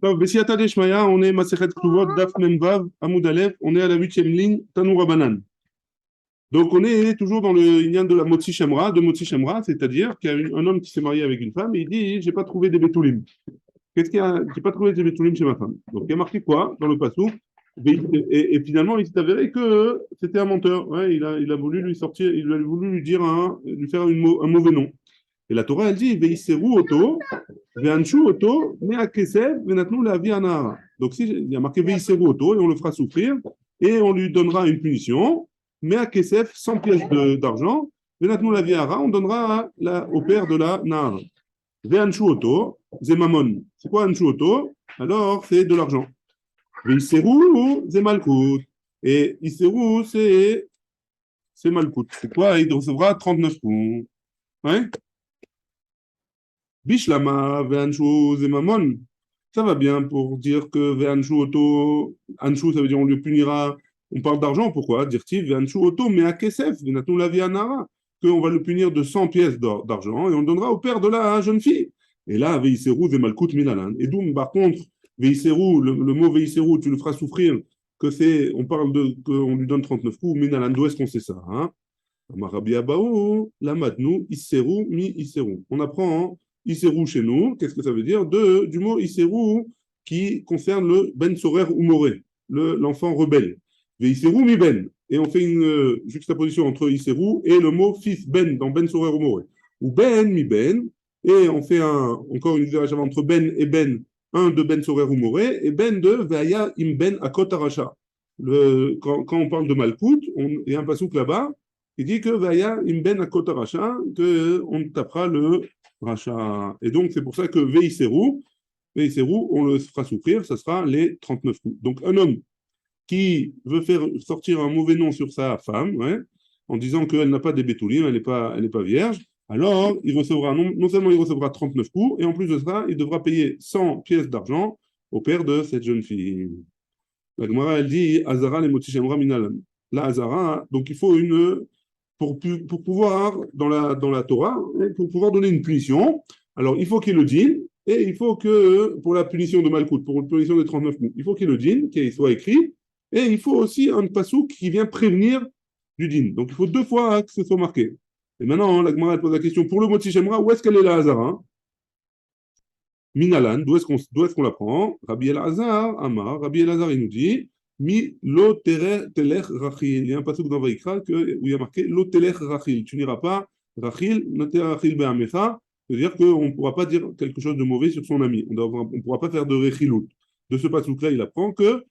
Donc, Bessiata Deshmaya, on est Masechet Ktuvot, Daf Memvav, Amoud Aleph, on est à la huitième ligne, Tanoura Banan. Donc, on est toujours dans le lien de la Motzi Shemra, c'est-à-dire qu'il y a un homme qui s'est marié avec une femme et il dit j'ai pas trouvé des Betoulim. Qu'est-ce qu'il y a? J'ai pas trouvé des Betoulim chez ma femme. Donc, il y a marqué quoi dans le passou? Et finalement, il s'est avéré que c'était un menteur. Ouais, il a voulu lui sortir, il a voulu lui dire lui faire un mauvais nom. Et la Torah, elle dit Veiseru Oto, Ve'anshu Oto, Mea Kesev, Venatnu Le'avi Anahara. Donc, si, il y a marqué Veiseru Oto, et on le fera souffrir, et on lui donnera une punition. Mea Kesef, 100 pièces d'argent, Venatnu Le'avi Anahara, on donnera au père de la Nahara. Ve'anshu Oto, Zemamon. C'est quoi Anshu Oto? Alors, c'est de l'argent. Veiseru, Zemalkut. Et Iseru, c'est Malkut. C'est quoi? Il recevra 39 coups. Ouais? Bishlama, Ve'anshu, Zemamon. Ça va bien pour dire que Ve'anshu Oto, Anshu, ça veut dire on le punira. On parle d'argent, pourquoi? Dire-t-il Ve'anshu Oto, mais à Kesef, Venatnu la Vianara, qu'on va le punir de 100 pièces d'argent et on le donnera au père de la jeune fille. Et là, Veiseru, Zemalkut, Milalan. Et d'où, par contre, Veiseru, le mot Veiseru, tu le feras souffrir, on parle qu'on lui donne 39 coups, Minalan, d'où est-ce qu'on sait ça, hein? Amarabi Abaou, la Matnu, Isseru, mi Isseru. On apprend Isseru chez nous. Qu'est-ce que ça veut dire? Du mot Isseru qui concerne le Ben Sorer ou Moré, l'enfant rebelle. Et Isseru mi Ben. Et on fait une juxtaposition entre Isseru et le mot fils Ben dans Ben Sorer ou Moré. Ou Ben mi Ben. Et on fait encore une différence entre Ben et Ben, un de Ben Sorer ou Moré, et Ben de Veaya im Ben akot aracha. Quand on parle de Malkout, il y a un passouk là-bas. Il dit que Vaya imben akot racha, qu'on tapera le racha. Et donc, c'est pour ça que Veiseru, on le fera souffrir, ça sera les 39 coups. Donc, un homme qui veut faire sortir un mauvais nom sur sa femme, ouais, en disant qu'elle n'a pas des bétoulim, elle n'est pas vierge, alors il recevra, non seulement il recevra 39 coups, et en plus de ça, il devra payer 100 pièces d'argent au père de cette jeune fille. La Gemara, elle dit Azara les motichemra minal. La Azara, donc il faut pour pouvoir, dans la Torah, pour pouvoir donner une punition, alors il faut qu'il le dîne, et il faut que, pour la punition de Malkout, pour la punition des 39 coups, il faut qu'il le dîne, qu'il soit écrit, et il faut aussi un passouk qui vient prévenir du dîne. Donc il faut deux fois que ce soit marqué. Et maintenant, la Gemara pose la question, pour le moti Shemra, où est-ce qu'elle est la Hazara? Minalan, d'où est-ce qu'on la prend? Rabbi Elazar, Amar, Rabbi Elazar, il nous dit, Mi lo telech rachil. Il y a un passage dans Vaikra où il y a marqué lo telech rachil. Tu n'iras pas rachil, noter rachil be'amecha. C'est-à-dire qu'on ne pourra pas dire quelque chose de mauvais sur son ami. On ne pourra pas faire de rechilut. De ce passage-là, il apprend que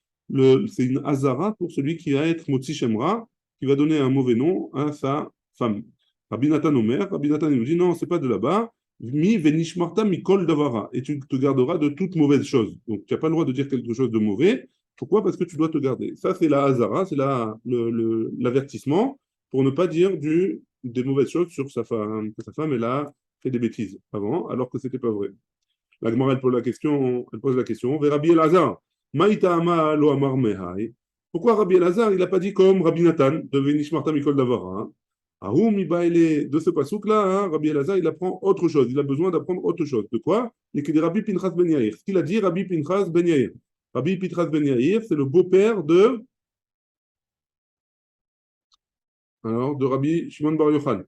c'est une hazara pour celui qui va être motzi shemra, qui va donner un mauvais nom à sa femme. Rabbi Nathan Omer, Rabbi Nathan il nous dit non, c'est pas de là-bas. Mi venishmarta mikol davara. Et tu te garderas de toute mauvaise chose. Donc tu n'as pas le droit de dire quelque chose de mauvais. Pourquoi? Parce que tu dois te garder. Ça, c'est la hazara, c'est l'avertissement pour ne pas dire des mauvaises choses sur sa femme, que sa femme, elle a fait des bêtises avant, alors que ce n'était pas vrai. La Gemara, elle pose la question, Rabbi Elazar, Maïta ama lo amar mehai. Pourquoi Rabbi Elazar, il n'a pas dit comme Rabbi Nathan, de Venishmarta Mikol Davara? Aoum, de ce pasouk-là, hein, Rabbi Elazar, il apprend autre chose. Il a besoin d'apprendre autre chose. De quoi? Rabbi Pinchas Ben Yair. Ce qu'il a dit, Rabbi Pinchas Ben Yair. Rabbi Pinchas Ben Yair, c'est le beau-père de Rabbi Shimon Bar Yochai.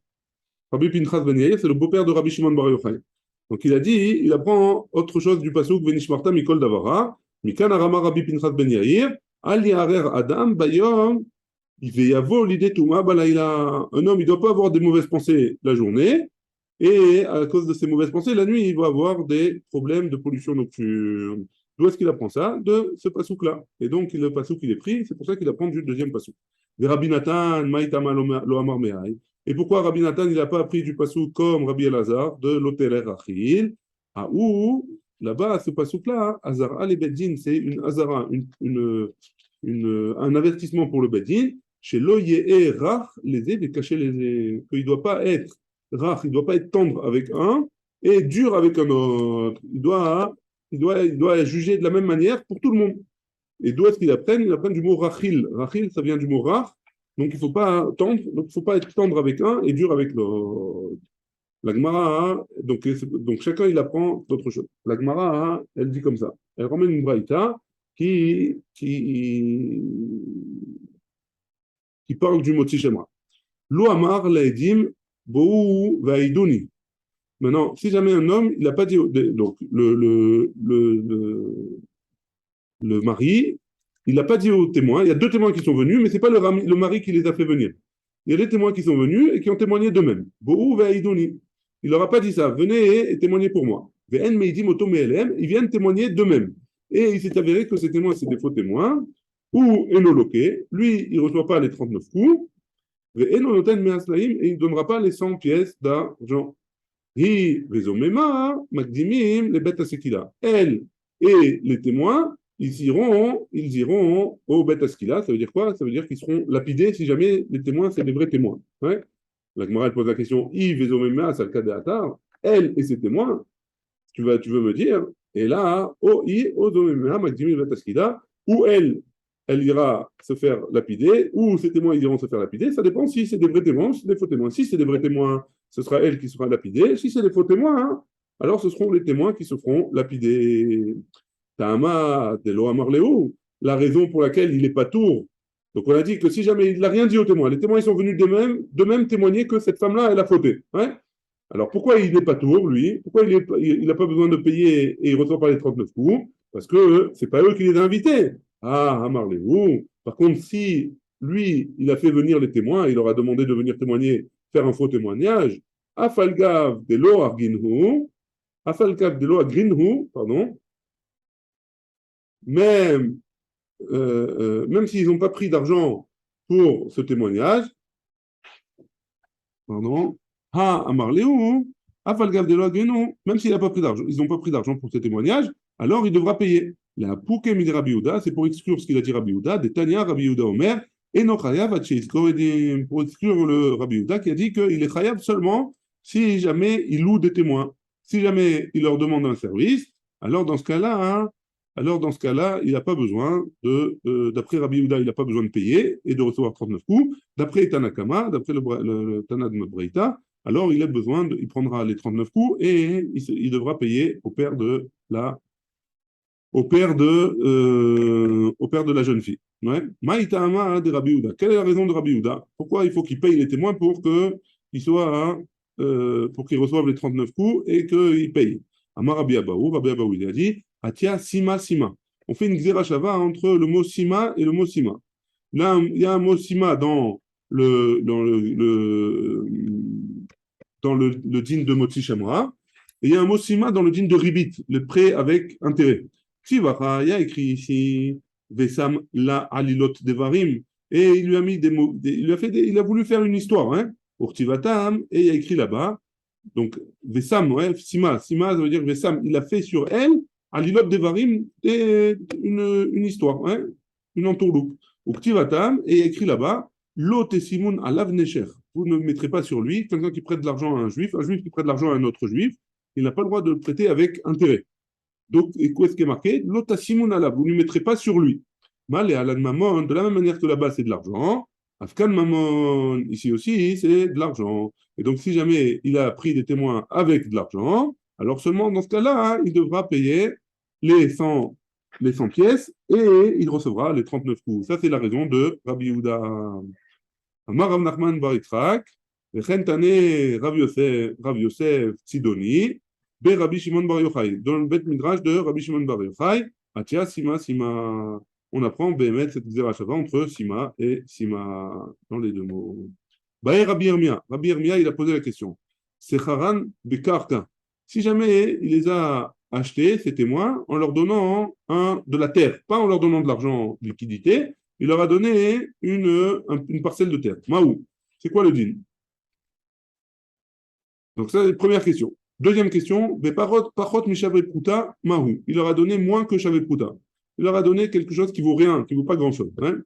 Rabbi Pinchas Ben Yair, c'est le beau-père de Rabbi Shimon Bar Yochai. Donc il a dit, il apprend autre chose du pasuk Venishmarta Mikol Davara, Mikan Arama Rabbi Pinchas Ben Yair, Al Yarer Adam Bayom, Iveyavo l'idée Touma Balaïla. Un homme, il ne doit pas avoir des mauvaises pensées la journée, et à cause de ces mauvaises pensées, la nuit, il va avoir des problèmes de pollution nocturne. D'où est-ce qu'il apprend ça? De ce pasouk-là. Et donc, le pasouk, il est pris, c'est pour ça qu'il apprend du deuxième pasouk. Rabbi Nathan, Maïtama lo amar mehai. Et pourquoi Rabbi Nathan, il n'a pas appris du pasouk comme Rabbi Elazar, de l'Oteler Achil? Ah, ou, là-bas, ce pasouk-là, Azara, les Beddin, c'est une Azara, un avertissement pour le Beddin, chez l'Oye Rach, les et cacher les qu'il ne doit pas être rach, il ne doit pas être tendre avec un et dur avec un autre. Il doit juger de la même manière pour tout le monde. Et d'où est-ce qu'ils apprennent? Ils apprennent du mot rachil. Rachil, ça vient du mot rach. Donc, il ne faut pas tendre, donc il faut pas être tendre avec un et dur avec l'autre. La Gemara, donc chacun il apprend d'autres choses. La Gemara, elle dit comme ça. Elle ramène une braïta qui parle du moti Shemra. Lo amar laedim bohu vaiduni. Maintenant, si jamais un homme, il n'a pas dit, donc le mari, il n'a pas dit aux témoins, il y a deux témoins qui sont venus, mais ce n'est pas le mari qui les a fait venir. Il y a des témoins qui sont venus et qui ont témoigné d'eux-mêmes. Bohu vaiduni. Il leur a pas dit ça, venez et témoignez pour moi. Ve'en meidim oto me'elem, ils viennent témoigner d'eux-mêmes. Et il s'est avéré que ces témoins, c'est des faux témoins, ou enoloqué, lui, il ne reçoit pas les 39 coups, ve'en onoten me'aslaim, et il ne donnera pas les 100 pièces d'argent. Hi vezomema makdimim les bêtes asekila. Elle et les témoins, ils iront au bêtes asekila. Ça veut dire quoi? Ça veut dire qu'ils seront lapidés si jamais les témoins, c'est des vrais témoins. Ouais. La Gemara pose la question, hi vezomema salka de atar. Elle et ses témoins, tu veux me dire, et là, o i ozomema makdimim les bêtes asekila, ou elle ira se faire lapider, ou ses témoins ils iront se faire lapider. Ça dépend si c'est des vrais témoins ou si c'est des faux témoins. Si c'est des vrais témoins, ce sera elle qui sera lapidée. Si c'est des faux témoins, hein, alors ce seront les témoins qui se feront lapider. Ta'ama de lo amarleu, la raison pour laquelle il n'est pas tour. Donc on a dit que si jamais il n'a rien dit aux témoins, les témoins ils sont venus de même témoigner que cette femme-là, elle a fauté. Ouais. Alors pourquoi il n'est pas tour, lui? Pourquoi il n'a pas besoin de payer et il ne reçoit pas les 39 coups? Parce que c'est pas eux qui les ont invités. Ah, amarlez-vous. Par contre, si lui, il a fait venir les témoins, il leur a demandé de venir témoigner, faire un faux témoignage, Afalgav de lo arginhu, Afalgav de lo agrinhu, pardon, même, même s'ils n'ont pas pris d'argent pour ce témoignage, pardon, Ha amarleu, Afalgav de lo agrinhu, même s'il n'a pas pris d'argent, ils n'ont pas pris d'argent pour ce témoignage, alors il devra payer. La pouke mid Rabbi Yehuda, c'est pour exclure ce qu'il a dit Rabbi Yehuda, des Tania Rabbi Yehuda Omer, et non chayav pour exclure le Rabbi Yehuda qui a dit qu'il est chayav seulement si jamais il loue des témoins. Si jamais il leur demande un service, alors dans ce cas-là, hein, il n'a pas besoin d'après Rabbi Yehuda, il n'a pas besoin de payer et de recevoir 39 coups. D'après Tanakama, d'après le Tana de Breita, alors il prendra les 39 coups et il devra payer au père de la jeune fille. Ouais. Maïtama de Rabbi Yehuda. Quelle est la raison de Rabbi Yehuda? Pourquoi il faut qu'il paye les témoins pour qu'ils reçoivent les 39 coups et qu'ils payent? Amar Rabbi Abaou, il a dit, Atia Sima Sima. On fait une xérachava entre le mot Sima et le mot Sima. Là, il y a un mot Sima dans le din de Motzi Shemra, et il y a un mot Sima dans le din de Ribit, le prêt avec intérêt. Sivacha, il y a écrit ici, Vesam la alilot devarim, et il lui a mis des mots, il a voulu faire une histoire, hein, pour Tivatam, et il y a écrit là-bas, donc Vesam, ouais, Sima, ça veut dire Vesam, il a fait sur elle, alilot devarim, une histoire, hein, une entourloupe. Pour Tivatam, et il y a écrit là-bas, Lot et Simon à l'avnecher. Vous ne mettrez pas sur lui, quelqu'un qui prête de l'argent à un juif qui prête de l'argent à un autre juif, il n'a pas le droit de le prêter avec intérêt. Donc, et quoi est-ce qui est marqué? L'ota simon ala, vous ne lui mettrez pas sur lui. Mal et alan mamon, de la même manière que là-bas c'est de l'argent, afkan mamon, ici aussi c'est de l'argent. Et donc, si jamais il a pris des témoins avec de l'argent, alors seulement dans ce cas-là, hein, il devra payer les 100 pièces et il recevra les 39 coups. Ça, c'est la raison de Rabbi Yehuda. Amar Rav Nachman bar Yitzhak, Vechen Tane Rav Yosef Tzidoni, Be Rabbi Shimon bar Yochai. Dans le Bet Midrash de Rabbi Shimon bar Yochai, Atia Sima Sima. On apprend Bémet cette xérachava entre Sima et Sima dans les deux mots. Bae Rabbi Yirmia. Rabbi Yirmia, il a posé la question. Secharan Bekarka. Si jamais il les a achetés, ces témoins, en leur donnant de la terre, pas en leur donnant de l'argent de liquidité, il leur a donné une parcelle de terre. Maou. C'est quoi le din? Donc ça, c'est la première question. Deuxième question, Pachot Mishavre Pruta, Maou. Il leur a donné moins que Shavre Pruta. Il leur a donné quelque chose qui vaut rien, qui vaut pas grand-chose, hein,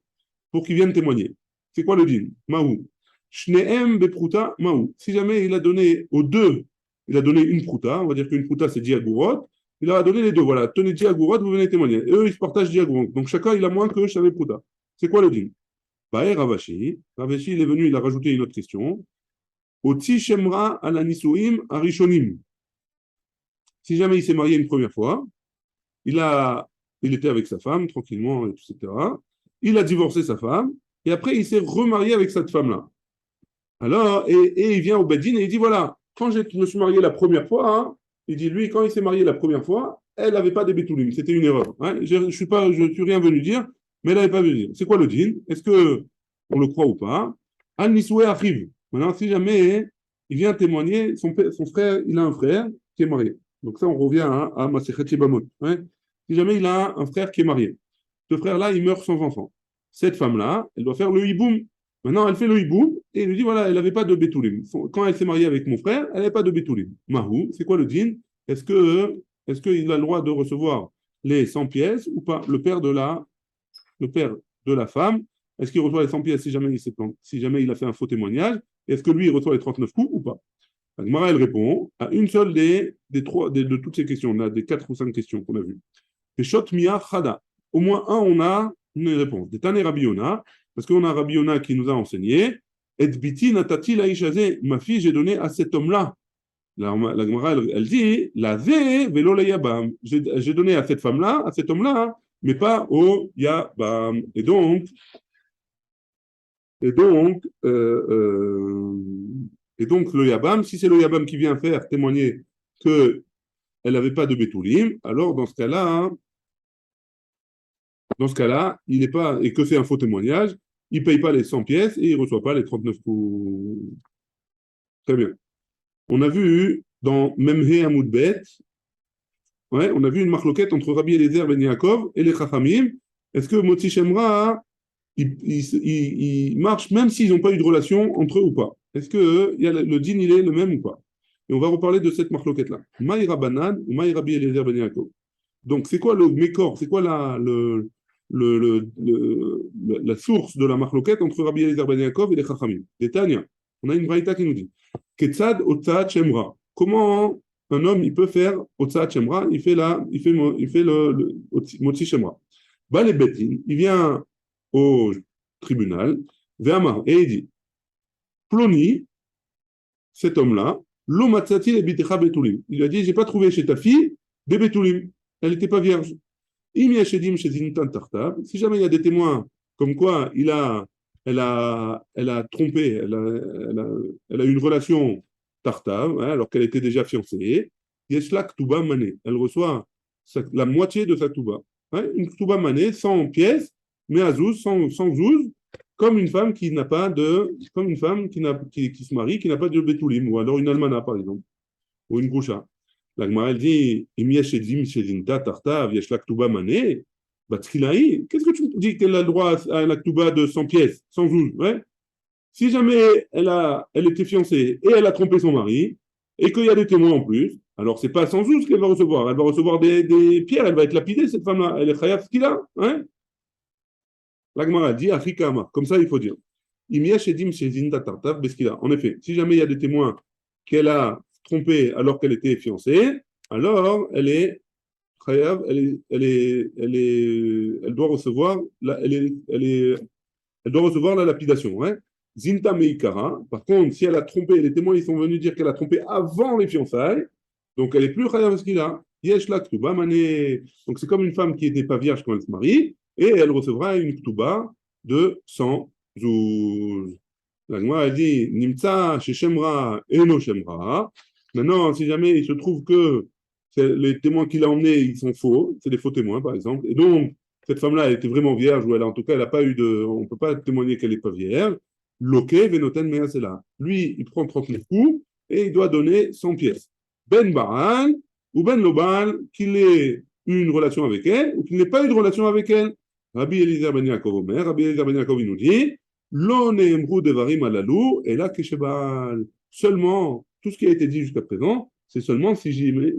pour qu'ils viennent témoigner. C'est quoi le din? Maou. Shneem Bepruta, Maou. Si jamais il a donné aux deux, il a donné une Pruta, on va dire qu'une Pruta c'est 10 agurot, il leur a donné les deux. Voilà, tenez 10 agurot, vous venez témoigner. Et eux, ils se partagent 10 agurot. Donc chacun, il a moins que Shavre Pruta. C'est quoi le din? Baer Ravashi. Ravashi, il est venu, il a rajouté une autre question. Oti Shemra ala Nisuim Arishonim. Si jamais il s'est marié une première fois, il, a, il était avec sa femme tranquillement, etc. Il a divorcé sa femme et après il s'est remarié avec cette femme-là. Alors, et il vient au Bedin et il dit voilà, quand je me suis marié la première fois, hein, il dit lui, quand il s'est marié la première fois, elle n'avait pas de Betoulim, c'était une erreur. Hein. Je ne suis rien venu dire, mais elle n'avait pas venu dire. C'est quoi le din? Est-ce que on le croit ou pas? Al Nisoué arrive. Maintenant, si jamais il vient témoigner, son frère, il a un frère qui est marié. Donc ça, on revient à Masechet Yebamot. Hein. Si jamais il a un frère qui est marié, ce frère-là, il meurt sans enfant. Cette femme-là, elle doit faire le hiboum. Maintenant, elle fait le hiboum et elle lui dit voilà, elle n'avait pas de Betoulim. Quand elle s'est mariée avec mon frère, elle n'avait pas de Betoulim. Mahou, c'est quoi le din? Est-ce qu'il a le droit de recevoir les 100 pièces ou pas? Le père de la femme, est-ce qu'il reçoit les 100 pièces si jamais il a fait un faux témoignage? Est-ce que lui, il reçoit les 39 coups ou pas? La Gemara, elle répond à une seule de toutes ces questions, là, des 4 ou 5 questions qu'on a vues. Peshot Mia Chada. Au moins un, on a une réponse. Des Tane Rabbi Yona, parce qu'on a Rabbi Yona qui nous a enseigné Et biti natati laïchazé, ma fille, j'ai donné à cet homme-là. La Gemara, elle dit la ve velo la yabam. J'ai donné à cette femme-là, à cet homme-là, mais pas au yabam. Et donc, le Yabam, si c'est le Yabam qui vient faire témoigner qu'elle n'avait pas de Betoulim, alors dans ce cas-là, il n'est pas, et que c'est un faux témoignage, il ne paye pas les 100 pièces et il ne reçoit pas les 39 coups. Très bien. On a vu dans Memhe Amoudbet, ouais, on a vu une marloquette entre Rabbi Eliezer Ben Yaakov et les Chachamim. Est-ce que Motzi Shemra ils marchent même s'ils n'ont pas eu de relation entre eux ou pas? Est-ce que le din, il est le même ou pas? Et on va reparler de cette marloquette-là. Maïra Banan ou Maïra Rabbi Eliezer Ben Yaakov. Donc, c'est quoi le mécor? C'est quoi la source de la marloquette entre Rabbi Eliezer Ben Yaakov et les Chachamim? Des Tanya. On a une braïta qui nous dit Ketzad Otzat Shemra. Comment un homme il peut faire Otzat Shemra? Il fait le Motzi Shemra. Bah, les Betin, il vient au tribunal, et il dit Ploni, cet homme-là, l'omatzati et bitecha betulim. Il lui a dit j'ai pas trouvé chez ta fille des betulim. Elle n'était pas vierge. Si jamais il y a des témoins comme quoi elle a trompé, elle a eu une relation tartave, hein, alors qu'elle était déjà fiancée, Yeshlak Tuba Mané. Elle reçoit la moitié de sa Tuba. Hein, une Tuba Mané, 100 pièces, mais à Zouz, sans Zouz, comme une femme qui n'a pas de. Comme une femme qui se marie, qui n'a pas de Betoulim, ou alors une Almana, par exemple, ou une Groucha. La Gemara, elle dit qu'est-ce que tu me dis qu'elle a le droit à la Ktuba de 100 pièces, 100 zouz, ouais? Si jamais elle était fiancée et elle a trompé son mari, et qu'il y a des témoins en plus, alors c'est pas 100 zouz qu'elle va recevoir, elle va recevoir des pierres, elle va être lapidée, cette femme-là, elle est chayav skila, hein? La Gemara dit Afrikama, comme ça il faut dire. En effet, si jamais il y a des témoins qu'elle a trompé alors qu'elle était fiancée, alors elle doit recevoir elle doit recevoir la lapidation. Hein. Zinta Meikara. Par contre, si elle a trompé, les témoins ils sont venus dire qu'elle a trompé avant les fiançailles, donc elle est plus chayav ce qu'il a. Donc c'est comme une femme qui n'était pas vierge quand elle se marie, et elle recevra une ktuba de 100 zouz. La Gemara dit Nimtsa chez Shemra et no Shemra. Maintenant, si jamais il se trouve que les témoins qu'il a emmenés, ils sont faux, c'est des faux témoins par exemple, et donc cette femme-là, elle était vraiment vierge, ou en tout cas, elle n'a pas eu de. On ne peut pas témoigner qu'elle n'est pas vierge. Loke, Venoten, Measela. Lui, il prend 39 coups et il doit donner 100 pièces. Ben Baal ou Ben Lobal, qu'il ait eu une relation avec elle ou qu'il n'ait pas eu de relation avec elle. Rabbi Eliezer Ben Yaakov Omer, Rabbi Eliezer Ben Yaakov, il nous dit Lo neemru devarim alalou, et là, Keshebal. Seulement, tout ce qui a été dit jusqu'à présent, c'est seulement si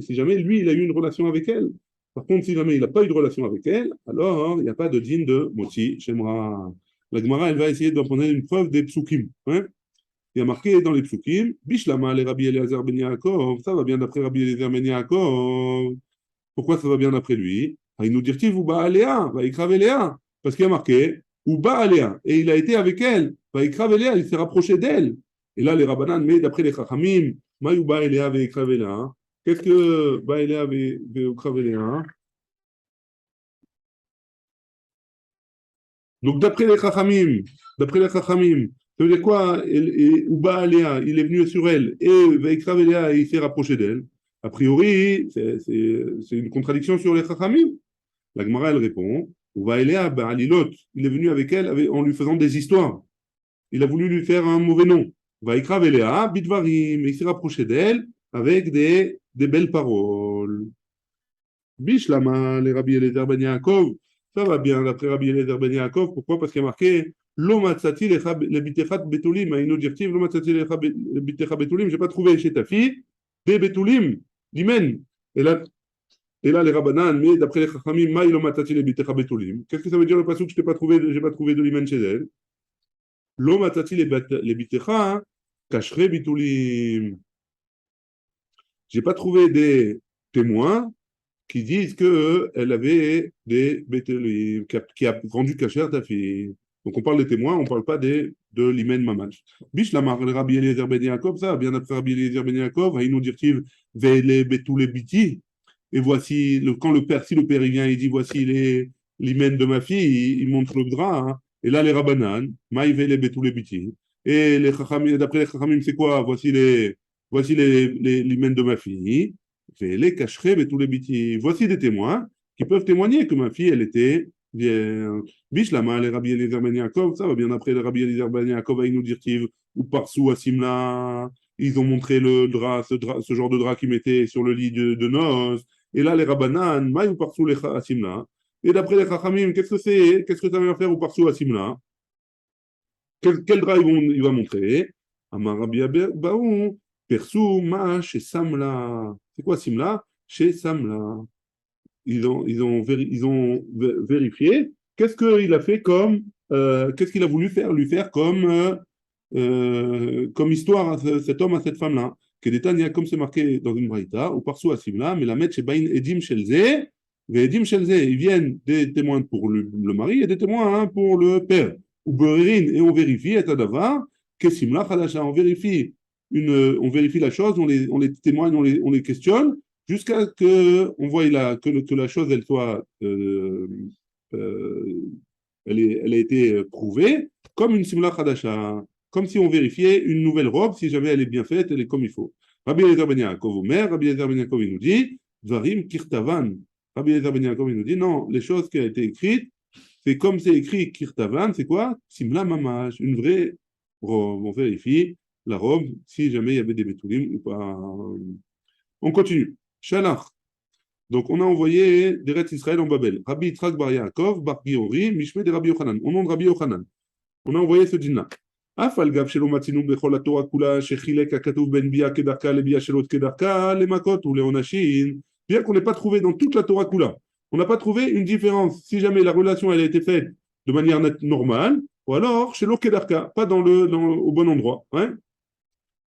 jamais lui, il a eu une relation avec elle. Par contre, si jamais il n'a pas eu de relation avec elle, alors il n'y a pas de din de Motzi Shemra. La Gemara, elle va essayer d'en prendre une preuve des psukim. Hein. Il y a marqué dans les psukim, Bishlama les Rabbi Eliezer Ben Yaakov, ça va bien d'après Rabbi Eliezer Ben Yaakov. Pourquoi ça va bien d'après lui? Il nous dit ou Baaléa, va écraver Léa. Parce qu'il y a marqué ou Baaléa, et il a été avec elle, va écraver Léa, il s'est rapproché d'elle. Et là, les Rabbanan, mais d'après les Chachamim, Maïou Baéléa Veikravela. Qu'est-ce que Baéléa Veikravela? Donc, d'après les Chachamim, ça veut dire quoi? Uba Aléa, il est venu sur elle, et Veikravela, il s'est rapproché d'elle. A priori, c'est une contradiction sur les Chachamim. La Gemara, elle répond, Uba Aléa, ben, Alilot, il est venu avec elle en lui faisant des histoires. Il a voulu lui faire un mauvais nom. Veikravela, Bidvarim, il s'est rapproché d'elle avec des belles paroles. Bishlama, les Rabbi Eliezer Ben Yaakov, ça va bien d'après Rabbi Eliezer Ben Yaakov. Pourquoi? Parce qu'il y a marqué Lo matzati le bitechat betulim, une objectif, Lo matzati le bitechat betulim, j'ai pas trouvé chez ta fille des betulim, l'imen. Et là, les Rabbanan, mais d'après les Chachamim, Maï lo matzati le bitechat betulim. Qu'est-ce que ça veut dire le passage que je n'ai pas trouvé, j'ai pas trouvé de l'imen chez elle? Lo matzati le bitechat, kashre betulim. J'ai pas trouvé des témoins qui disent qu'elle avait des bétélis, qui a vendu cachère à ta fille. Donc on parle des témoins, on ne parle pas de l'Imen Mamash. Bish la Rabbi Eliezer Ben Yaakov, ça, bien après Rabbi Eliezer Ben Yaakov, Haïnou dirtiv Vele Betule Biti. Et voici, quand le père, si le père il vient, il dit voici l'Imen de ma fille, il montre le drap. Hein. Et là, les Rabbanan, Maï Vele Betule Biti. Et d'après les Chachamim, c'est quoi? Voici l'Imen de ma fille. Les cacherait mais tous les bêtis. Voici des témoins qui peuvent témoigner que ma fille, elle était vierge. Bishlama, les Rabbi Eliezer Ben Yaakov, ça va bien après les Rabbi Eliezer Ben Yaakov, ils nous dirent ou par sous à Simla, ils ont montré le drap, ce genre de drap qu'ils mettaient sur le lit de noces. Et là, les Rabbanan, maï ou par sous les à Simla. Et d'après les Chachamim, qu'est-ce que c'est? Qu'est-ce que ça va faire ou par sous à Simla? Quel drap il va montrer? Amar Rabbi Baou, Persou, Ma, chez Samla. C'est quoi Simla? Chez Samla. Ils ont vérifié qu'est-ce qu'il a fait qu'est-ce qu'il a voulu lui faire comme histoire à cet homme, à cette femme-là. Que des comme c'est marqué dans une braïta, ou partout à Simla, mais la mettre chez Bain Edim Shelze, Edim Shelze, ils viennent des témoins pour le mari et des témoins hein, pour le père. Ou Berin, et on vérifie, et Tadava, que Simla Khadasha, on vérifie la chose, on les témoigne, on les questionne, jusqu'à ce qu'on voit que la chose, elle soit, euh, elle a été prouvée comme une simla khadasha, comme si on vérifiait une nouvelle robe, si jamais elle est bien faite, elle est comme il faut. Rabbi Eliezer Ben Yaakov Omer, Rabbi Eliezer Ben Yaakov, il nous dit, Dvarim kirtavan. Rabbi Eliezer Ben Yaakov, il nous dit, non, les choses qui ont été écrites, c'est comme c'est écrit kirtavan, c'est quoi? Simla mamash, une vraie robe. On vérifie la robe, si jamais il y avait des bétoulim ou pas. On continue. Shalach. Donc, on a envoyé des Retz Israël en Babel. Rabbi Yitzhak Bar Yaakov, Bar Giori, Mishme de Rabbi Yochanan. Au nom de Rabbi Yochanan. On a envoyé ce dîner. Afal gav shelo matzinu bechol la Torah kula shechilek hakatuv ben bia kedarka le bia shelot kedarka le makot ou le onashin. Bien qu'on n'ait pas trouvé dans toute la Torah kula, on n'a pas trouvé une différence. Si jamais la relation elle a été faite de manière normale, ou alors shelo kedarka, pas au bon endroit. Hein.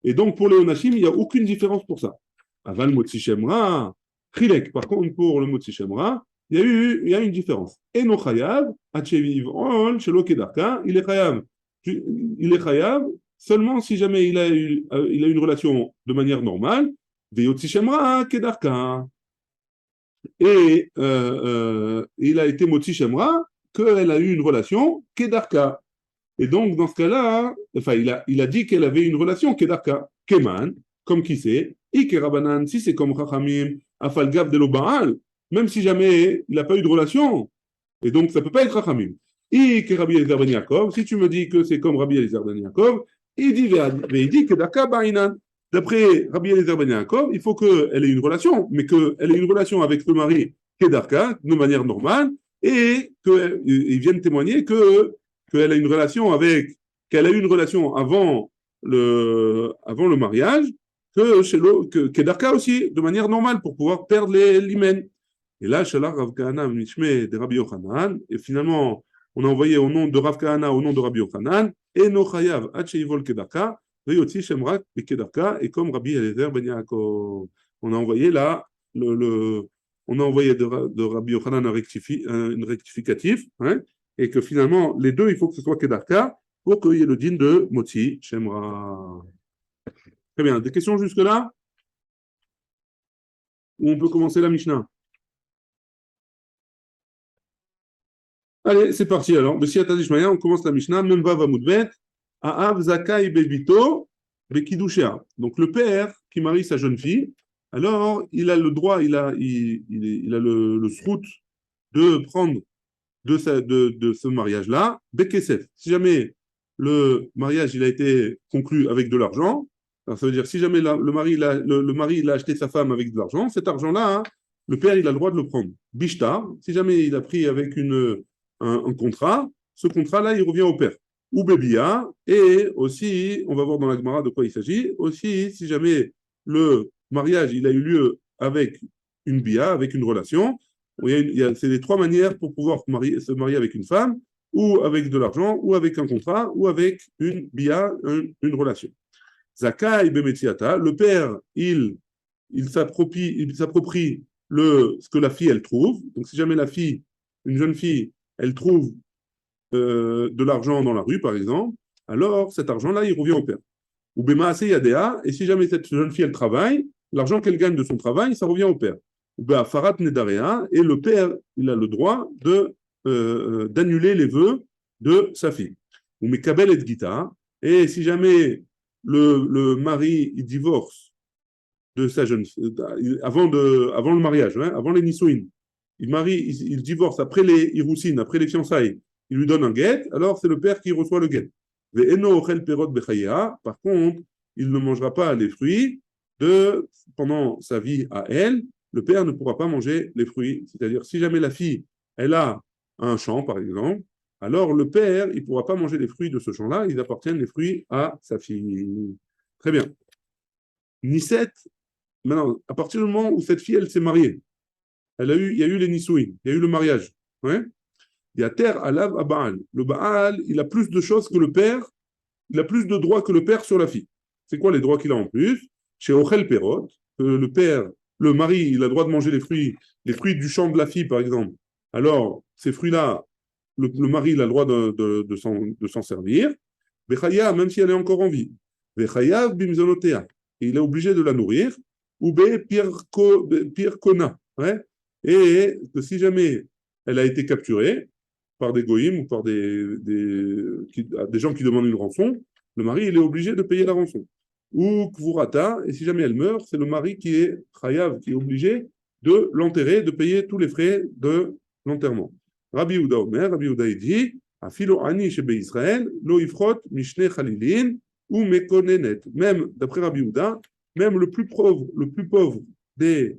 Et donc pour le onashim, il n'y a aucune différence pour ça. Aval motzi shemra. Chilek, par contre, pour le mot de Shemra, il y a une différence. Eno chayav, acheviv on, shelo kedarka, il est chayav. Il est chayav seulement si jamais il a une relation de manière normale, veyotzi Shemra kedarka. Et il a été motzi Shemra qu'elle a eu une relation kedarka. Et donc, dans ce cas-là, enfin, il a dit qu'elle avait une relation kedarka. Keman, comme qui c'est, Ike Rabanan, si c'est comme Chachamim, Afalgav de l'Obaal, même si jamais il n'a pas eu de relation, et donc ça ne peut pas être Chachamim. Ike Rabbi Eliezer Ben Yaakov, si tu me dis que c'est comme Rabbi Eliezer Ben Yaakov, il dit que Daka Ba'inan. D'après Rabbi Eliezer Ben Yaakov, il faut qu'elle ait une relation, mais qu'elle ait une relation avec ce mari Kedarka, de manière normale, et qu'ils viennent témoigner qu'elle a une relation qu'elle a eu une relation avant le mariage, que Kedarka aussi, de manière normale, pour pouvoir perdre l'hymen. Et là, Shalar Rav Kahana Mishme de Rabbi Yochanan, et finalement, on a envoyé au nom de Rav Kahana, au nom de Rabbi Yochanan, et no chayav Hacheivol Kedarka, Veyotzi Shemrak et Kedarka, et comme Rabbi Eliezer Ben Yaakov. On a envoyé là, on a envoyé de Rabbi Yochanan un rectificatif, hein, et que finalement, les deux, il faut que ce soit Kedarka, pour qu'il y ait le din de Motzi Shemra. Très bien. Des questions jusque-là? Ou on peut commencer la Mishnah? Allez, c'est parti alors. Bessiat Adishmaya, on commence la Mishnah. Memva Vamoudbet. Aav Zakai Bebito Bekidushea. Donc le père qui marie sa jeune fille, alors il a le droit, il a le srout de prendre de ce mariage-là, Bekesef. Si jamais le mariage il a été conclu avec de l'argent, alors ça veut dire si jamais le mari il a acheté sa femme avec de l'argent, cet argent-là, hein, le père il a le droit de le prendre. Bishtar, si jamais il a pris avec un contrat, ce contrat-là il revient au père. Ou Bebia, et aussi, on va voir dans la Gemara de quoi il s'agit, aussi si jamais le mariage il a eu lieu avec une bia, avec une relation, c'est les trois manières pour pouvoir se marier avec une femme, ou avec de l'argent, ou avec un contrat, ou avec une bia, une relation. Zakai Bemetziata, le père, il s'approprie ce que la fille, elle trouve. Donc, si jamais une jeune fille, elle trouve de l'argent dans la rue, par exemple, alors cet argent-là, il revient au père. Ou Bema Yadea, et si jamais cette jeune fille, elle travaille, l'argent qu'elle gagne de son travail, ça revient au père. Ou ben, Farat Nedarea, et le père, il a le droit d'annuler les vœux de sa fille. Ou Mekabel et Gita, et si jamais le mari, il divorce de sa jeune fille, avant le mariage, hein, avant les Nisouines, il divorce après les Iroussines, après les fiançailles, il lui donne un guet, alors c'est le père qui reçoit le guet. Par contre, il ne mangera pas les fruits pendant sa vie à elle, le père ne pourra pas manger les fruits. C'est-à-dire, si jamais la fille, elle a un champ, par exemple, alors le père, il ne pourra pas manger les fruits de ce champ-là, ils appartiennent les fruits à sa fille. Très bien. Nisset, maintenant, à partir du moment où cette fille, elle s'est mariée, il y a eu les Nisouïs, il y a eu le mariage. Ouais, il y a terre à Lav à Baal. Le Baal, il a plus de choses que le père, il a plus de droits que le père sur la fille. C'est quoi les droits qu'il a en plus? Chez Ochel Perot, le père, le mari, il a le droit de manger les fruits du champ de la fille, par exemple. Alors, ces fruits-là, le mari, il a le droit de s'en servir. Vechaya, même si elle est encore en vie. Vechaya bimzonotea. Et il est obligé de la nourrir. Ou pire kona. Ouais. Et que si jamais elle a été capturée par des goïms ou par des gens qui demandent une rançon, le mari, il est obligé de payer la rançon. Ou kvurata, et si jamais elle meurt, c'est le mari qui est chayav, qui est obligé de l'enterrer, de payer tous les frais de l'enterrement. Rabbi Yehuda Omer, Rabbi Yehuda dit, Afilo ani shebe Israël, lo ifrot mishne chalilin ou mekonenet. Même, d'après Rabbi Yehuda, même le plus pauvre des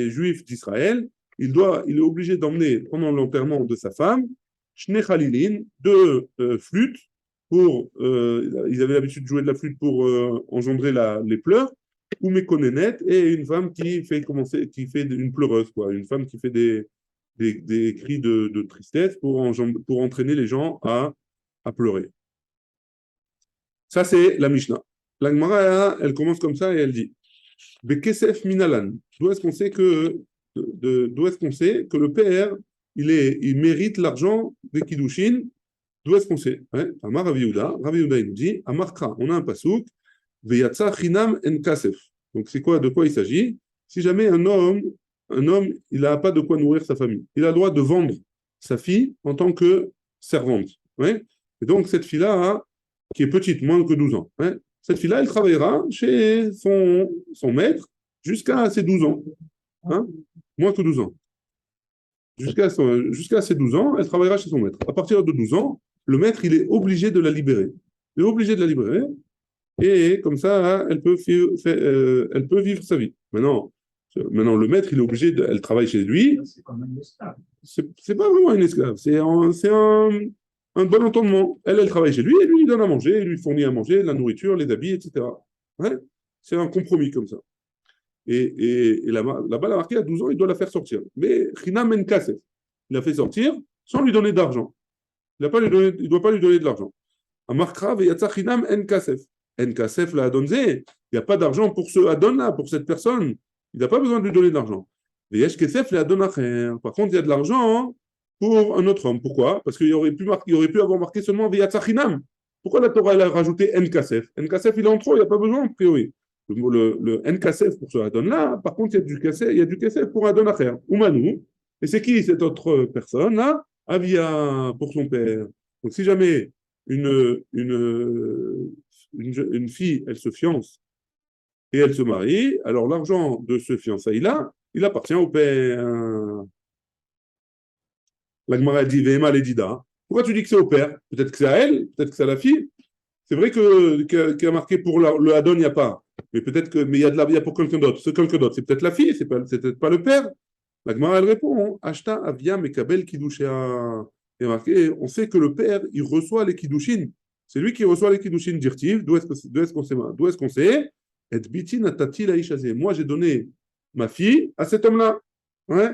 Juifs d'Israël, il est obligé d'emmener pendant l'enterrement de sa femme shne chalilin, deux flûtes ils avaient l'habitude de jouer de la flûte pour engendrer les pleurs, ou mekonenet, et une femme qui fait une pleureuse, quoi, une femme qui fait des cris de tristesse pour entraîner les gens à pleurer. Ça, c'est la Mishnah. La Gemara, elle commence comme ça et elle dit Bekesef minalan. D'où est-ce qu'on sait que le père, il mérite l'argent des Kiddushin? D'où est-ce qu'on sait? Amar Rav Yehuda il nous dit Amarkra, on a un pasouk, Veyatsa chinam en kasef. Donc, de quoi il s'agit? Si jamais un homme, il n'a pas de quoi nourrir sa famille, il a le droit de vendre sa fille en tant que servante. Ouais. Et donc, cette fille-là, qui est petite, moins que 12 ans, ouais, cette fille-là, elle travaillera chez son maître jusqu'à ses 12 ans. Hein, moins que 12 ans. Jusqu'à ses 12 ans, elle travaillera chez son maître. À partir de 12 ans, le maître, il est obligé de la libérer. Il est obligé de la libérer. Et comme ça, elle peut vivre sa vie. Maintenant, le maître, il est obligé elle travaille chez lui. C'est comme un esclave. C'est pas vraiment une esclave. C'est un bon entendement. Elle travaille chez lui et lui, il donne à manger, il lui fournit à manger, la nourriture, les habits, etc. Ouais, c'est un compromis comme ça. Et là-bas, la marqué à 12 ans, il doit la faire sortir. Mais China Menkasef, il la fait sortir sans lui donner d'argent. Il ne doit pas lui donner de l'argent. Amarkra Veyatsa Chinam Enkasef. Enkasef la Adonze, il n'y a pas d'argent pour ce Adon-là, pour cette personne. Il n'a pas besoin de lui donner de l'argent. Veyesh Kesef la Adonacher. Par contre, il y a de l'argent pour un autre homme. Pourquoi? Parce qu'il aurait pu avoir marqué seulement Veyatsa Chinam. Pourquoi la Torah elle a rajouté NKSF? NKSF, il est en trop, il n'y a pas besoin, a priori. Le NKSF pour ce Adon-là, par contre, il y a du KSF pour Adon Acher, Oumanou. Et c'est qui cette autre personne-là? Avia pour son père. Donc, si jamais une fille, elle se fiance et elle se marie, alors l'argent de ce fiançailles-là, il appartient au père. La Gemara dit Vehema Ledida. Pourquoi tu dis que c'est au père? Peut-être que c'est à elle, peut-être que c'est à la fille. C'est vrai qu'il y a marqué pour le Adon, il n'y a pas. Mais peut-être que, mais il y a pour quelqu'un d'autre. Ce quelqu'un d'autre, c'est peut-être la fille, c'est peut-être pas le père. La Gemara, elle répond Ashta Avia Mekabel Kiddushéa. Il y a marqué, on sait que le père, il reçoit les Kiddushin. C'est lui qui reçoit les Kiddushin dirtiv. D'où est-ce qu'on sait? Et biti natati la ishazé. Moi, j'ai donné ma fille à cet homme-là. Ouais.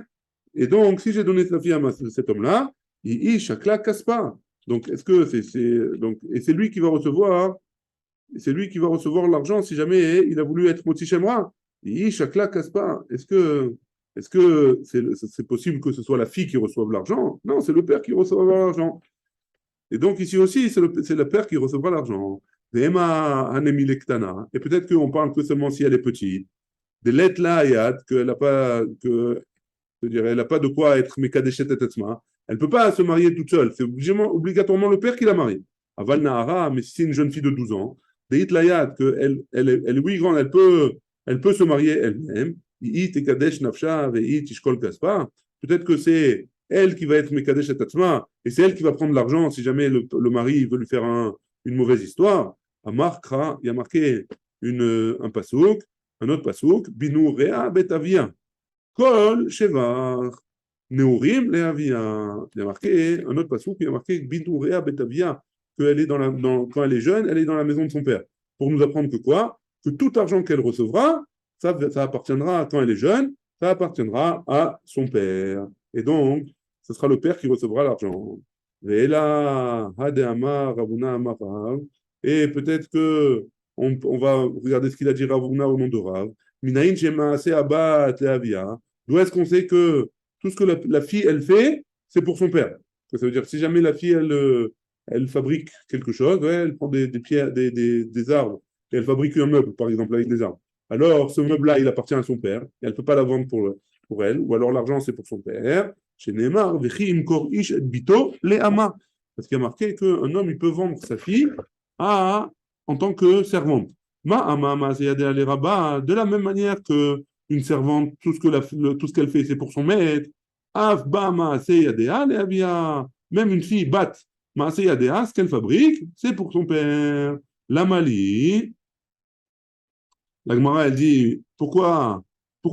Et donc, si j'ai donné sa fille à cet homme-là, il chakla casse pas. Donc, est-ce que donc, et c'est lui qui va recevoir l'argent si jamais il a voulu être moti chez moi. Il chakla casse pas. Est-ce que c'est possible que ce soit la fille qui reçoive l'argent? Non, c'est le père qui recevra l'argent. Et donc, ici aussi, c'est le père qui recevra l'argent. Et peut-être qu'on parle que seulement si elle est petite. Des lettres là, qu'elle n'a pas, je dirais, elle n'a pas de quoi être Mekadeshet et Tetzma. Elle ne peut pas se marier toute seule. C'est obligatoirement le père qui la marie. Aval Nahara, mais si c'est une jeune fille de 12 ans, Deit Layad, qu'elle elle est oui grande, elle peut se marier elle-même. Peut-être que c'est elle qui va être Mekadesh et Tatsma, et c'est elle qui va prendre l'argent si jamais le mari veut lui faire une mauvaise histoire. À Markra, il y a marqué un pasouk, un autre pasouk, Binu Rea Betavia. Kol Shevar. Neurim Leavia. Il y a marqué un autre passage qui a marqué Bintu Rea Betavia, qu'elle est quand elle est jeune, elle est dans la maison de son père. Pour nous apprendre que quoi? Que tout argent qu'elle recevra, ça appartiendra, quand elle est jeune, ça appartiendra à son père. Et donc, ce sera le père qui recevra l'argent. Et peut-être que on va regarder ce qu'il a dit Ravuna au nom de Rav. Minaïn Shemaase Abba Leavia. D'où est-ce qu'on sait que tout ce que la fille, elle fait, c'est pour son père? Ça veut dire que si jamais la fille, elle fabrique quelque chose, ouais, elle prend des pierres, des arbres, et elle fabrique un meuble, par exemple, avec des arbres. Alors, ce meuble-là, il appartient à son père, et elle ne peut pas la vendre pour elle, ou alors l'argent, c'est pour son père. Chez Neymar, Vechi Imkor Ish et Bito, les Ama. Parce qu'il y a marqué qu'un homme, il peut vendre sa fille en tant que servante. De la même manière que une servante, tout ce qu'elle fait, c'est pour son maître. Même une fille batte, ce qu'elle fabrique, c'est pour son père. La Mali, la Gemara, elle dit, pourquoi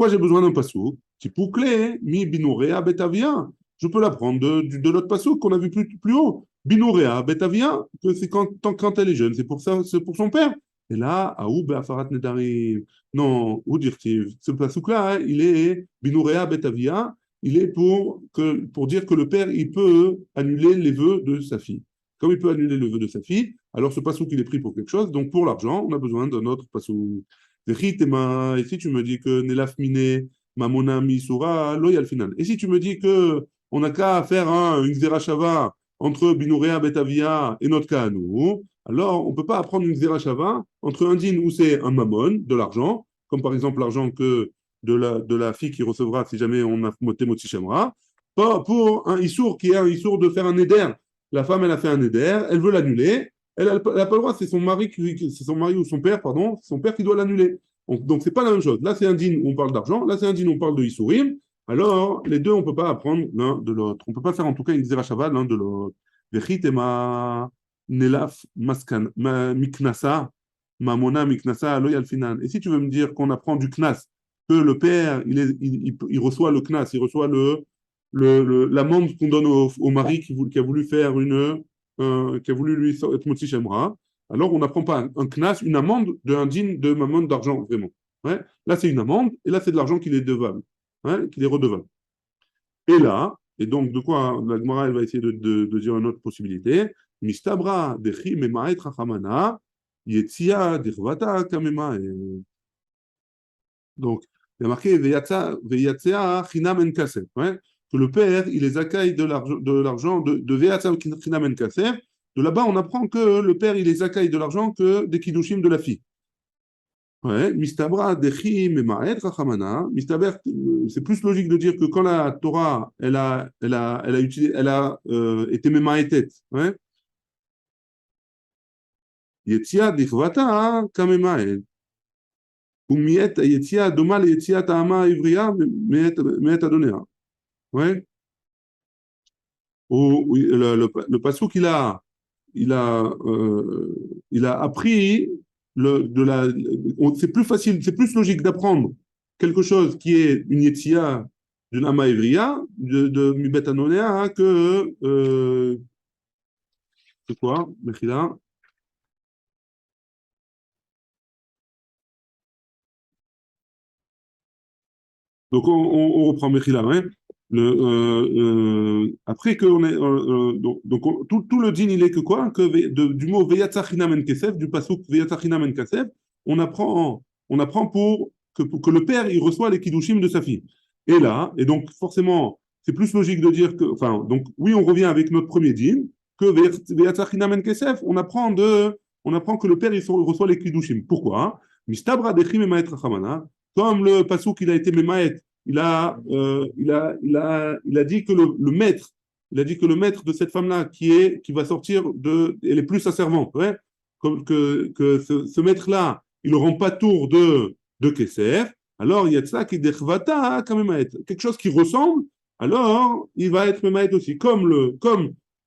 j'ai besoin d'un pasouk? Tipouklé, mi binourea betavia. Je peux l'apprendre de l'autre pasouk qu'on a vu plus haut. Binourea betavia, que c'est quand elle est jeune, c'est pour ça, c'est pour son père. Et là, Aoub Afarat Nedarim. Non, où dire-t-il? Ce pasouk-là, il est Binourea Betavia, il est pour dire que le père, il peut annuler les vœux de sa fille. Comme il peut annuler le vœu de sa fille, alors ce pasouk, il est pris pour quelque chose. Donc pour l'argent, on a besoin d'un autre pasouk. Et si tu me dis que Nelaf Mine, Mamona Misura, loyal final. Et si tu me dis que on n'a qu'à faire une Xerashava entre Binourea Betavia et notre cas à nous, alors on ne peut pas apprendre une Xerashava entre un din où c'est un mammon, de l'argent, comme par exemple l'argent que de la fille qui recevra si jamais on a moté Moti Shemra, pour un issour qui est un issour de faire un éder. La femme, elle a fait un éder, elle veut l'annuler, elle n'a pas le droit, c'est son mari ou son père, pardon, c'est son père qui doit l'annuler. Donc c'est pas la même chose. Là, c'est un din où on parle d'argent, là, c'est un din où on parle de Issourim. Alors, les deux, on ne peut pas apprendre l'un de l'autre. On ne peut pas faire en tout cas une Xerashava l'un de l'autre. Vechitema Nelaf Miknasa, Mamona Miknasa, Loyal Finan. Et si tu veux me dire qu'on apprend du Knas, que le père, il reçoit le Knas, il reçoit l'amende qu'on donne au mari qui a voulu faire qui a voulu lui être Motsi Shemra, alors on n'apprend pas un Knas, une amende d'un din de mammon d'argent, vraiment. Ouais. Là, c'est une amende, et là, c'est de l'argent qu'il est devable, qu'il est redevable. Et là, et donc, de quoi la Gemara, elle va essayer de dire une autre possibilité. Mistabra dechi memaet rachamana, yetzia dirvata kamema. Donc, il y a marqué veyatzea chinam en kasef, que le père, il les accueille de l'argent de veyatzea chinam en kasef, De là-bas, on apprend que le père, il est zakai de l'argent que des kiddushim de la fille. Ouais, mistabra dechi memaet rachamana. Mistaber, c'est plus logique de dire que quand la Torah, été memaetet, ouais, yetzia dichvata kamemaet. Umiet yetzia doma le yetzia ta'ama ivriya meet adonea. Ouais. Le passouk, il a appris c'est plus facile, c'est plus logique d'apprendre quelque chose qui est une yetzia d'une ama ivriya, de mibet anonea, hein, que quoi, Mechila. Donc on reprend Mechila, hein. Après que on est, tout le din il est que quoi que du mot Veyatzachina men kesef, du pasuk Veyatzachina men kesef, on apprend pour que le père il reçoit les kiddushim de sa fille. Et là, et donc forcément, c'est plus logique de dire que, enfin, donc oui, on revient avec notre premier din que Veyatzachina men kesef, on apprend que le père il reçoit les kiddushim. Pourquoi? Mistabra dechim emaet rachamana, comme le pasuk il a été memaet, il a dit que le maître, il a dit que le maître de cette femme-là qui va sortir elle est plus sa servante, ouais, comme que ce maître-là, il ne rend pas tour de Kesser, alors il y a de ça qui dechvata quand même être quelque chose qui ressemble, alors il va être memaet aussi,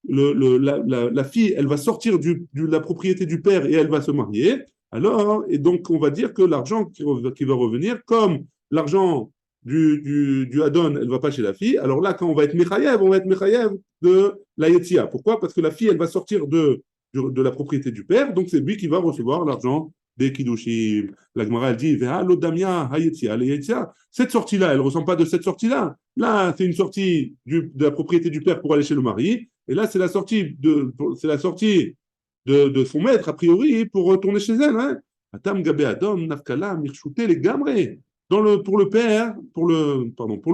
la fille, elle va sortir de la propriété du père et elle va se marier, alors, et donc on va dire que l'argent qui va revenir, comme l'argent du Adon, elle ne va pas chez la fille. Alors là, quand on va être Mechayev, on va être Mechayev de la Yetzia. Pourquoi? Parce que la fille, elle va sortir de la propriété du père, donc c'est lui qui va recevoir l'argent des Kiddushim. La Gemara, elle dit, Veha lodamia hayetzia, la Yetzia. Cette sortie-là, elle ne ressent pas de cette sortie-là. Là, c'est une sortie de la propriété du père pour aller chez le mari. Et là, c'est la sortie de son maître, a priori, pour retourner chez elle. Hein. Atam gabe adom, nafkala, mirchute, les gamrés pour le père, pour le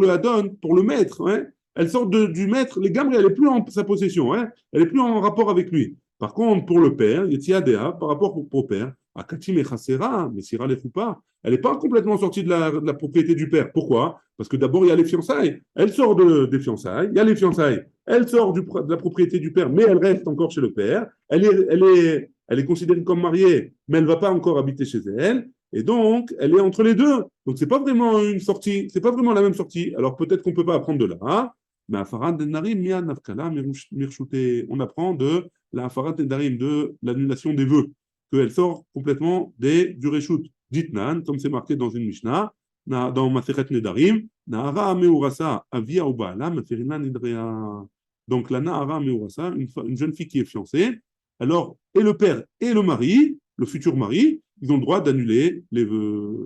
Hadon, pour le maître, hein, elle sort du maître, les gamres, elle n'est plus en sa possession, hein, elle n'est plus en rapport avec lui. Par contre, pour le père, Yetiadea, par rapport au père, Akatim et Chassera, mais Sira les pas, elle n'est pas complètement sortie de la propriété du père. Pourquoi? Parce que d'abord, il y a les fiançailles. Elle sort des fiançailles, il y a les fiançailles. Elle sort de la propriété du père, mais elle reste encore chez le père. Elle est considérée comme mariée, mais elle ne va pas encore habiter chez elle. Et donc, elle est entre les deux. Donc, c'est pas vraiment une sortie, c'est pas vraiment la même sortie. Alors, peut-être qu'on peut pas apprendre de là, mais Afarat Denarim, Mia Nafkala, Mirshute, on apprend de la Afarat Denarim, de l'annulation des vœux, qu'elle sort complètement du Reshut. Ditnan, comme c'est marqué dans une Mishnah, dans Masechet Nedarim, Nahara Meurasa, Avia ou Baala, Maferina Nidrea. Donc, la Nahara Meurasa, une jeune fille qui est fiancée, alors, et le père et le mari, le futur mari, ils ont le droit d'annuler les vœux.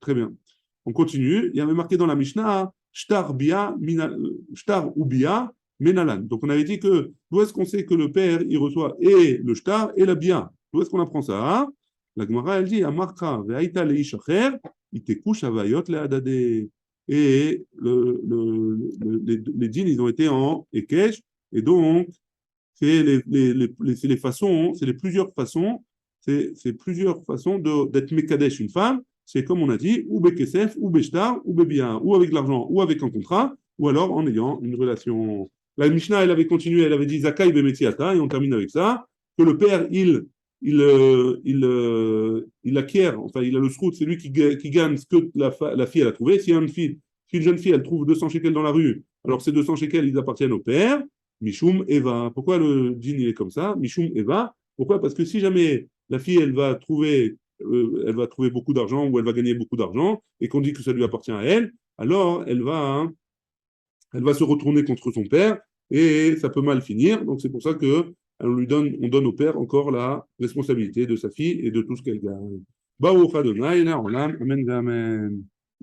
Très bien. On continue. Il y avait marqué dans la Mishnah, Shtar ou Bia Menalan. Donc on avait dit que d'où est-ce qu'on sait que le père, il reçoit et le Shtar et la Bia? D'où est-ce qu'on apprend ça? La Gemara, elle dit, Amarka ve'aita leishacher, iteku shavayot le'adade. Et les dînes, ils ont été en Ekesh, et donc c'est les façons, c'est plusieurs façons d'être Mekadesh une femme. C'est comme on a dit, ou Bekesef, ou Beshtar, ou Bebia, ou avec l'argent, ou avec un contrat, ou alors en ayant une relation. La Mishnah, elle avait continué, elle avait dit Zakai Bemetiata, et on termine avec ça, que le père, il acquiert, enfin, il a le srout, c'est lui qui gagne ce que la fille, elle a trouvé. Si une jeune fille, elle trouve 200 shekels dans la rue, alors ces 200 shekels, ils appartiennent au père. Mishum Eva. Pourquoi le dîn il est comme ça? Mishum Eva. Pourquoi? Parce que si jamais la fille elle va trouver beaucoup d'argent ou elle va gagner beaucoup d'argent et qu'on dit que ça lui appartient à elle, alors elle va se retourner contre son père et ça peut mal finir. Donc c'est pour ça que on donne au père encore la responsabilité de sa fille et de tout ce qu'elle gagne. Baruch Adonai, Amen, Amen.